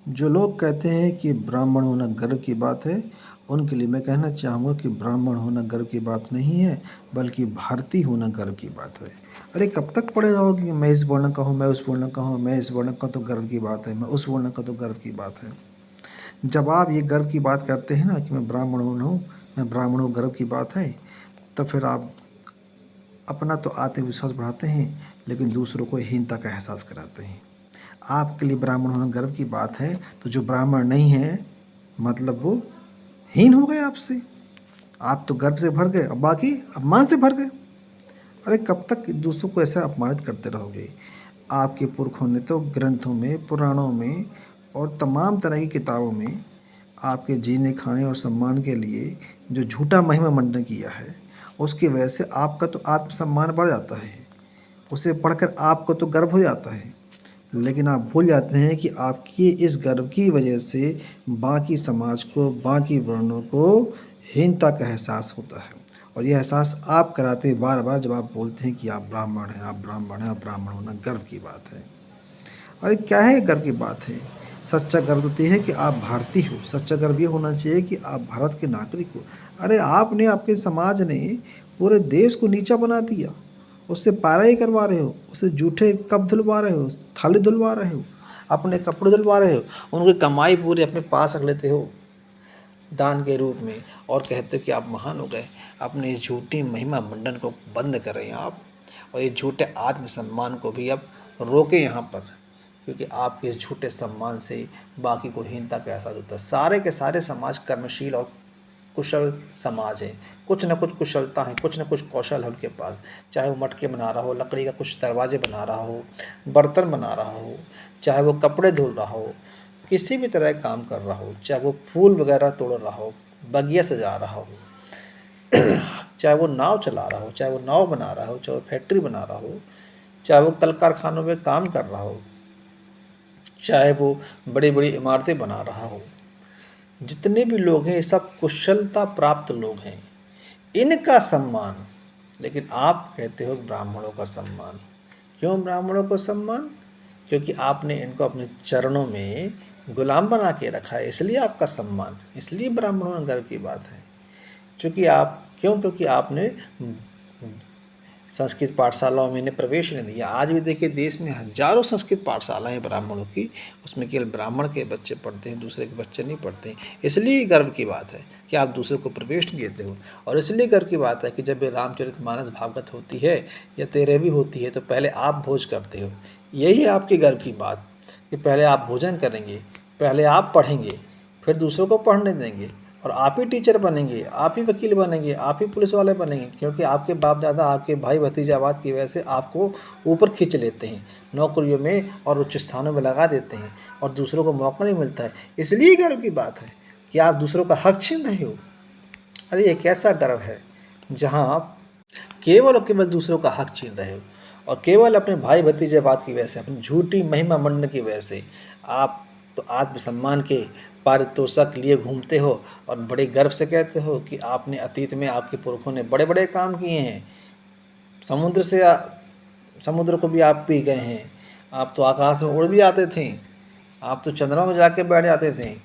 जो लोग कहते हैं कि ब्राह्मण होना गर्व की बात है, उनके लिए मैं कहना चाहूँगा कि ब्राह्मण होना गर्व की बात नहीं है, बल्कि भारतीय होना गर्व की बात है। अरे कब तक पड़े रहोगे कि मैं इस वर्ण का हूँ, मैं उस वर्ण का हूँ, मैं इस वर्ण का तो गर्व की बात है, मैं उस वर्ण का तो गर्व की बात है। जब आप ये गर्व की बात करते हैं ना कि मैं ब्राह्मण हूँ, मैं ब्राह्मण हूँ गर्व की बात है, तब फिर आप अपना तो आत्मविश्वास बढ़ाते हैं, लेकिन दूसरों को हीनता का एहसास कराते हैं। आपके लिए ब्राह्मण होना गर्व की बात है, तो जो ब्राह्मण नहीं है मतलब वो हीन हो गए आपसे। आप तो गर्व से भर गए और बाकी अपमान से भर गए। अरे कब तक दूसरों को ऐसा अपमानित करते रहोगे? आपके पुरखों ने तो ग्रंथों में, पुराणों में और तमाम तरह की किताबों में आपके जीने, खाने और सम्मान के लिए जो झूठा महिमा मंडन किया है, उसकी वजह से आपका तो आत्मसम्मान बढ़ जाता है। उसे पढ़कर आपको तो गर्व हो जाता है। लेकिन आप भूल जाते हैं कि आपकी इस गर्व की वजह से बाकी समाज को, बाकी वर्णों को हीनता का एहसास होता है। और यह एहसास आप कराते हैं बार-बार जब आप बोलते हैं कि आप ब्राह्मण हैं, आप ब्राह्मण हैं, आप ब्राह्मण होना गर्व की बात है। अरे क्या है गर्व की बात है? सच्चा गर्व तो ये है कि आप भारतीय हो। सच्चा गर्व ये होना चाहिए कि आप भारत के नागरिक हो। अरे आपने, आपके समाज ने पूरे देश को नीचा बना दिया। उससे पाराई करवा रहे हो, उससे जूठे कप धुलवा रहे हो, थाली धुलवा रहे हो, अपने कपड़े धुलवा रहे हो, उनकी कमाई पूरी अपने पास रख लेते हो दान के रूप में और कहते हो कि आप महान हो गए। अपने इस झूठी महिमा मंडन को बंद करें आप, और ये झूठे आत्मसम्मान को भी अब रोकें यहाँ पर, क्योंकि आपके इस झूठे सम्मान से बाकी को हीनता का एहसास होता है। सारे के सारे समाज कर्मशील और कुशल समाज है। कुछ न कुछ कुशलता है, कुछ न कुछ कौशल है उनके पास। चाहे वो मटके बना रहा हो, लकड़ी का कुछ दरवाजे बना रहा हो, बर्तन बना रहा हो, चाहे वो कपड़े धुल रहा हो, किसी भी तरह का काम कर रहा हो, चाहे वो फूल वगैरह तोड़ रहा हो, बगिया सजा रहा हो, चाहे वो नाव चला रहा हो, चाहे वो नाव बना रहा हो, चाहे वो फैक्ट्री बना रहा हो, चाहे वो कल कारखानों में काम कर रहा हो, चाहे वो बड़ी बड़ी इमारतें बना रहा हो, जितने भी लोग हैं ये सब कुशलता प्राप्त लोग हैं, इनका सम्मान। लेकिन आप कहते हो ब्राह्मणों का सम्मान। क्यों ब्राह्मणों को सम्मान? क्योंकि आपने इनको अपने चरणों में गुलाम बना के रखा है, इसलिए आपका सम्मान, इसलिए ब्राह्मणों में गर्व की बात है। क्योंकि आपने संस्कृत पाठशालाओं में इन्हें प्रवेश नहीं दिया। आज भी देखिए देश में हजारों संस्कृत पाठशालाएं ब्राह्मणों की, उसमें केवल ब्राह्मण के बच्चे पढ़ते हैं, दूसरे के बच्चे नहीं पढ़ते हैं। इसलिए गर्व की बात है कि आप दूसरे को प्रवेश नहीं देते हो। और इसलिए गर्व की बात है कि जब ये रामचरितमानस भागवत होती है या तेरहवीं होती है तो पहले आप भोज करते हो। यही है आपकी गर्व की बात कि पहले आप भोजन करेंगे, पहले आप पढ़ेंगे, फिर दूसरों को पढ़ने देंगे, और आप ही टीचर बनेंगे, आप ही वकील बनेंगे, आप ही पुलिस वाले बनेंगे, क्योंकि आपके बाप दादा, आपके भाई भतीजावाद की वजह से आपको ऊपर खींच लेते हैं नौकरियों में और उच्च स्थानों में लगा देते हैं, और दूसरों को मौका नहीं मिलता है। इसलिए गर्व की बात है कि आप दूसरों का हक छीन रहे हो। अरे ये कैसा गर्व है जहाँ आप केवल और केवल दूसरों का हक छीन रहे हो, और केवल अपने भाई भतीजावाद की वजह से, अपनी झूठी महिमा मंडन की वजह से आप तो आत्मसम्मान के पारितोषिक लिए घूमते हो और बड़े गर्व से कहते हो कि आपने अतीत में, आपके पुरखों ने बड़े बड़े काम किए हैं। समुद्र से समुद्र को भी आप पी गए हैं। आप तो आकाश में उड़ भी आते थे, आप तो चंद्रमा में जाके बैठ जाते थे,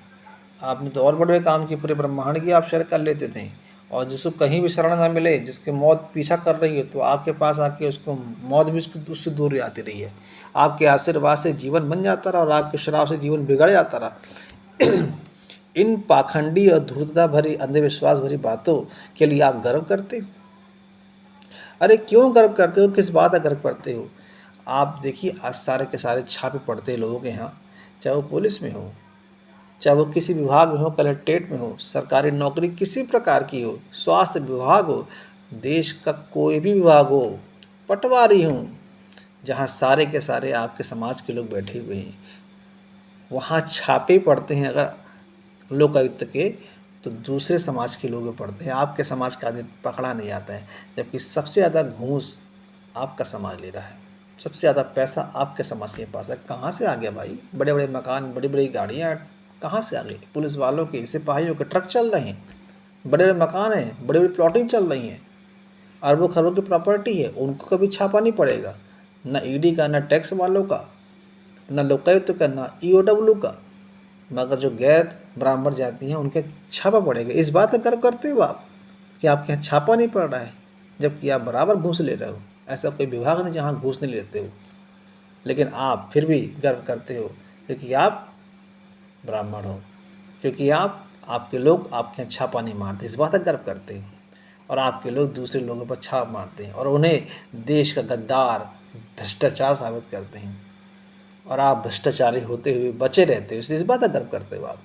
आपने तो और बड़े बड़े काम किए, पूरे ब्रह्मांड की आप सैर कर लेते थे। और जिसको कहीं भी शरण ना मिले, जिसकी मौत पीछा कर रही है, तो आपके पास आके उसको मौत भी उससे दूर जाती रही है। आपके आशीर्वाद से जीवन बन जाता रहा और आपके श्राप से जीवन बिगड़ जाता रहा। इन पाखंडी और धूर्तता भरी, अंधविश्वास भरी बातों के लिए आप गर्व करते हो? अरे क्यों गर्व करते हो? किस बात का गर्व करते हो? आप देखिए आज सारे के सारे छापे पड़ते हैं लोगों के यहाँ, चाहे वो पुलिस में हो, चाहे वो किसी विभाग में हो, कलेक्ट्रेट में हो, सरकारी नौकरी किसी प्रकार की हो, स्वास्थ्य विभाग हो, देश का कोई भी विभाग हो, पटवारी हो, जहाँ सारे के सारे आपके समाज के लोग बैठे हुए हैं, वहाँ छापे पड़ते हैं अगर लोकायुक्त के, तो दूसरे समाज के लोग पड़ते हैं, आपके समाज का आदमी पकड़ा नहीं जाता है। जबकि सबसे ज़्यादा घूस आपका समाज ले रहा है, सबसे ज़्यादा पैसा आपके समाज के पास है। कहाँ से आ गया भाई? बड़े बड़े मकान, बड़ी बड़ी गाड़ियाँ कहाँ से आ गई? पुलिस वालों के, सिपाहियों के ट्रक चल रहे हैं, बड़े बड़े मकान हैं, बड़ी बड़ी प्लॉटिंग चल रही हैं, अरबों खरबों की प्रॉपर्टी है, उनको कभी छापा नहीं पड़ेगा, ना ईडी का, ना टैक्स वालों का, ना लोकायुक्त का, ना ईओडब्ल्यू का। मगर जो गैर ब्राह्मण जाति हैं उनके छापा पड़ेगा। इस बात का गर्व करते हो आप कि आपके यहाँ छापा नहीं पड़ रहा है, जबकि आप बराबर घूस ले रहे हो। ऐसा कोई विभाग नहीं जहाँ घूस नहीं लेते हो, लेकिन आप फिर भी गर्व करते हो क्योंकि आप ब्राह्मण हो, क्योंकि आपके लोग आपके यहाँ छापा नहीं मारते, इस बात का गर्व करते हो। और आपके लोग दूसरे लोगों पर छाप मारते हैं और उन्हें देश का गद्दार, भ्रष्टाचार साबित करते हैं, और आप भ्रष्टाचारी होते हुए बचे रहते हो, इसलिए इस बात का गर्व करते हो आप।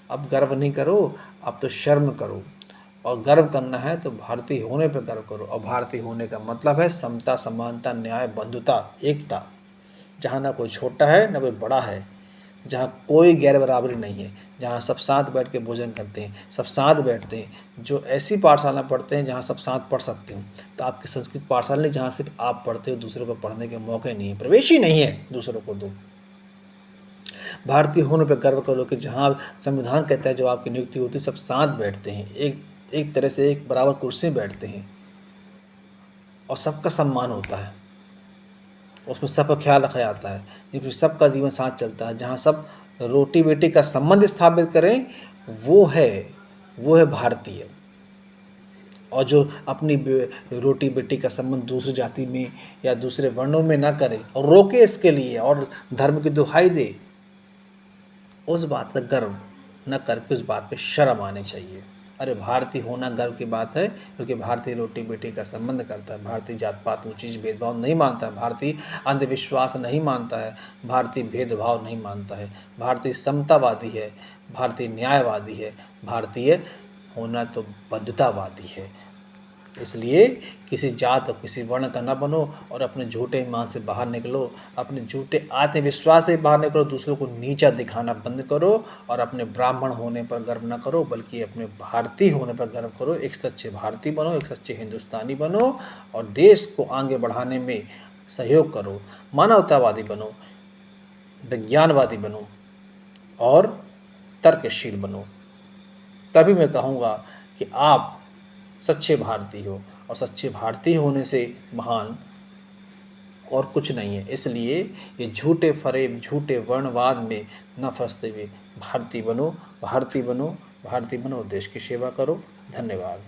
अब गर्व नहीं करो, अब तो शर्म करो। और गर्व करना है तो भारतीय होने पर गर्व करो। और भारतीय होने का मतलब है समता, समानता, न्याय, बंधुता, एकता, जहाँ ना कोई छोटा है ना कोई बड़ा है, जहाँ कोई गैर बराबरी नहीं है, जहाँ सब साथ बैठ के भोजन करते हैं, सब साथ बैठते हैं, जो ऐसी पाठशाला पढ़ते हैं जहाँ सब साथ पढ़ सकते हो। तो आपकी संस्कृत पाठशाला नहीं जहाँ सिर्फ आप पढ़ते हो, दूसरों को पढ़ने के मौके नहीं है, प्रवेश ही नहीं है, दूसरों को दो। भारतीय होने पर गर्व करो कि जहाँ संविधान कहता है जब आपकी नियुक्ति होती है सब साथ बैठते हैं, एक तरह से एक बराबर कुर्सी में बैठते हैं और सबका सम्मान होता है, उसमें सबका ख्याल रखा जाता है, जिसमें सबका जीवन साथ चलता है, जहाँ सब रोटी बेटी का संबंध स्थापित करें, वो है भारतीय। और जो अपनी रोटी बेटी का संबंध दूसरी जाति में या दूसरे वर्णों में ना करे और रोके इसके लिए और धर्म की दुहाई दे, उस बात का गर्व न करके उस बात पे शर्म आनी चाहिए। अरे भारतीय होना गर्व की बात है, क्योंकि भारतीय रोटी बेटी का संबंध करता है, भारतीय जात पात ऊंची भेदभाव नहीं मानता है, भारतीय अंधविश्वास नहीं मानता है, भारतीय भेदभाव नहीं मानता है, भारतीय समतावादी है, भारतीय न्यायवादी है, भारतीय होना तो बद्धतावादी है। इसलिए किसी जात और किसी वर्ण का न बनो और अपने झूठे ईमान से बाहर निकलो, अपने झूठे आत्मविश्वास से बाहर निकलो, दूसरों को नीचा दिखाना बंद करो और अपने ब्राह्मण होने पर गर्व न करो बल्कि अपने भारतीय होने पर गर्व करो। एक सच्चे भारतीय बनो, एक सच्चे हिंदुस्तानी बनो और देश को आगे बढ़ाने में सहयोग करो, मानवतावादी बनो, विज्ञानवादी बनो और तर्कशील बनो। तभी मैं कहूँगा कि आप सच्चे भारतीय हो, और सच्चे भारतीय होने से महान और कुछ नहीं है। इसलिए ये झूठे फरेब, झूठे वर्णवाद में न फंसते हुए भारतीय बनो, भारतीय बनो, भारतीय बनो, देश की सेवा करो। धन्यवाद।